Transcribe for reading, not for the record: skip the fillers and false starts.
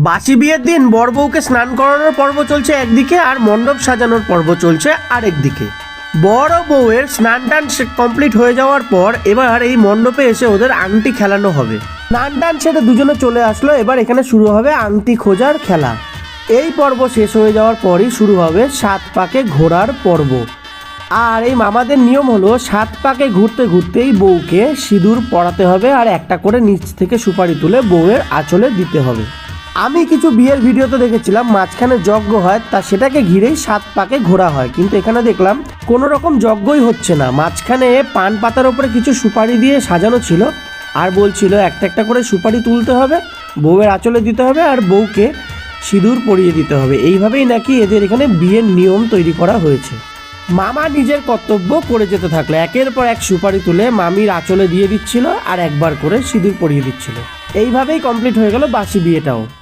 বাসি বিয়ের দিন বর বউকে স্নান করানোর পর্ব চলছে একদিকে, আর মণ্ডপ সাজানোর পর্ব চলছে আরেক দিকে। বর ও বউয়ের স্নান টান কমপ্লিট হয়ে যাওয়ার পর এবার এই মণ্ডপে এসে ওদের আংটি খেলানো হবে। স্নান টান সেটা দুজনে চলে আসলো, এবার এখানে শুরু হবে আংটি খোঁজার খেলা। এই পর্ব শেষ হয়ে যাওয়ার পরই শুরু হবে 7 পাকে ঘোরার পর্ব। আর এই মামাদের নিয়ম হলো 7 পাকে ঘুরতে ঘুরতেই বউকে সিঁদুর পরাতে হবে, আর একটা করে নিচ থেকে সুপারি তুলে বউয়ের আঁচলে দিতে হবে। আমি কিছু বিয়ের ভিডিওতে দেখেছিলাম মাঝখানে যজ্ঞ হয়, তা সেটাকে ঘিরেই 7 পাকে ঘোরা হয়, কিন্তু এখানে দেখলাম কোনো রকম যজ্ঞই হচ্ছে না। মাঝখানে পান পাতার ওপরে কিছু সুপারি দিয়ে সাজানো ছিল, আর বলছিল একটা একটা করে সুপারি তুলতে হবে, বউয়ের আঁচলে দিতে হবে, আর বউকে সিঁদুর পরিয়ে দিতে হবে। এইভাবেই নাকি এদের এখানে বিয়ের নিয়ম তৈরি করা হয়েছে। মামা নিজের কর্তব্য করে যেতে থাকলো, একের পর এক সুপারি তুলে মামির আঁচলে দিয়ে দিচ্ছিল, আর একবার করে সিঁদুর পরিয়ে দিচ্ছিল। এইভাবেই কমপ্লিট হয়ে গেল বাসি বিয়েটাও।